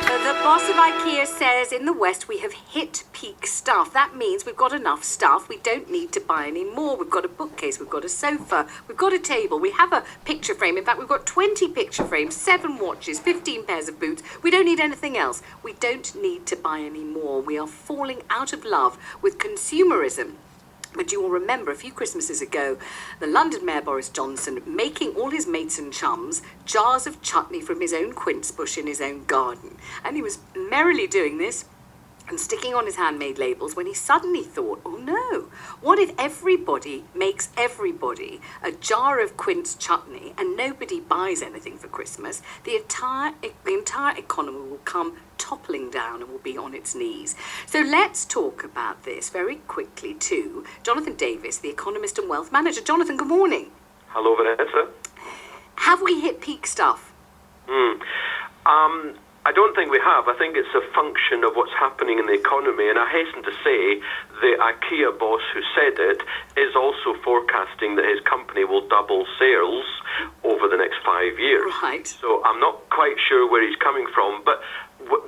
The boss of IKEA says in the West we have hit peak stuff. That means we've got enough stuff. We don't need to buy any more. We've got a bookcase, we've got a sofa, we've got a table, we have a picture frame. In fact, we've got 20 picture frames, 7 watches, 15 pairs of boots. We don't need anything else. We don't need to buy any more. We are falling out of love with consumerism. But you will remember a few Christmases ago, the London Mayor Boris Johnson making all his mates and chums jars of chutney from his own quince bush in his own garden. And he was merrily doing this and sticking on his handmade labels when he suddenly thought, oh no, what if everybody makes everybody a jar of quince chutney and nobody buys anything for Christmas? The entire economy will come toppling down and will be on its knees. So let's talk about this very quickly to Jonathan Davis, the economist and wealth manager. Jonathan, good morning. Hello, Vanessa. Have we hit peak stuff? I don't think we have. I think it's a function of what's happening in the economy, and I hasten to say the IKEA boss who said it is also forecasting that his company will double sales over the next 5 years. Right. So I'm not quite sure where he's coming from, but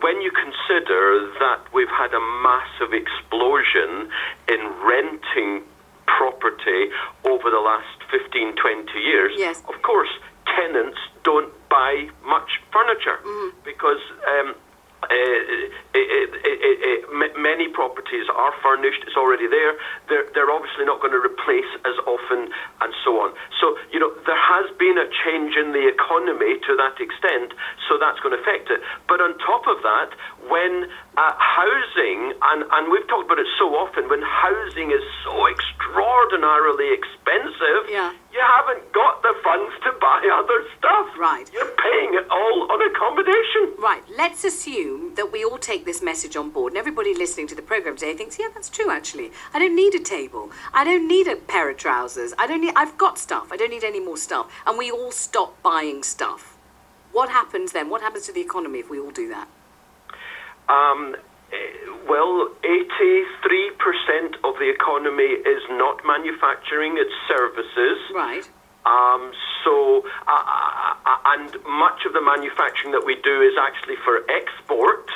when you consider that we've had a massive explosion in renting property over the last 15, 20 years, yes, of course, tenants don't buy much furniture because many properties are furnished, it's already there. They're obviously not going to replace as often and so on. So, there has been a change in the economy to that extent, so that's going to affect it. But on top of that, when housing, and we've talked about it so often, when housing is so extraordinarily expensive, you haven't got the funds to buy other stuff. Right. You're paying it all on accommodation. Right. Let's assume that we all take this message on board, and everybody listening to the programme today thinks, yeah, that's true, actually. I don't need a table. I don't need a pair of trousers. I've got stuff. I don't need any more stuff. And we all stop buying stuff. What happens then? What happens to the economy if we all do that? Well, 83% of the economy is not manufacturing, it's services. Right. And much of the manufacturing that we do is actually for export.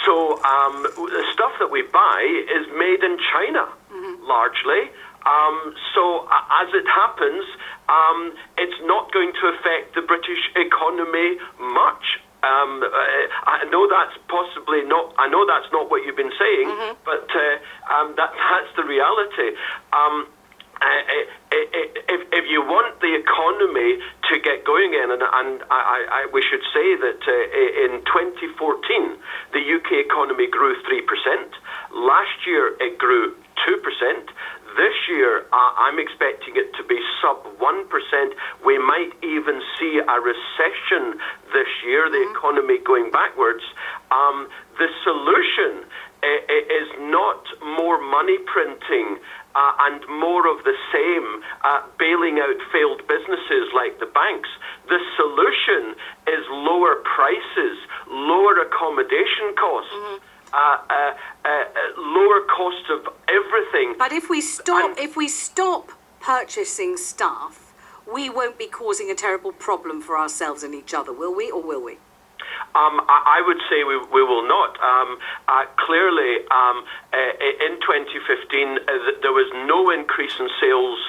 So the stuff that we buy is made in China, largely. So as it happens, it's not going to affect the British economy much. I know that's possibly not. I know that's not what you've been saying, but that's the reality. If you want the economy to get going again, and we should say that in 2014 the UK economy grew 3%. Last year it grew 2%. This year, I'm expecting it to be sub 1%. We might even see a recession this year, the economy going backwards. The solution is not more money printing and more of the same, bailing out failed businesses like the banks. The solution is lower prices, lower accommodation costs. Lower cost of everything. But if we stop purchasing stuff, we won't be causing a terrible problem for ourselves and each other, will we, or will we? I would say we will not. Clearly, in 2015, there was no increase in sales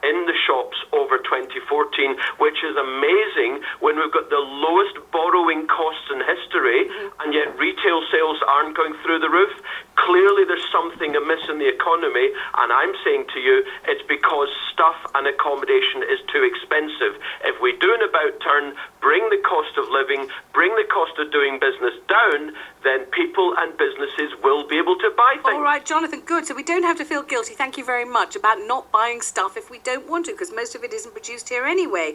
in the shops over 2014, which is amazing when we've got the lowest borrowing costs in history, and yet retail sales aren't going through the roof. Clearly, there's something amiss in the economy, and I'm saying to you, it's because stuff and accommodation is too expensive. If we do an about turn, bring the cost of living, bring the cost of doing business down, then people and businesses will be able to buy things. All right, Jonathan, good. So we don't have to feel guilty, thank you very much, about not buying stuff if we don't want to, because most of it isn't produced here anyway.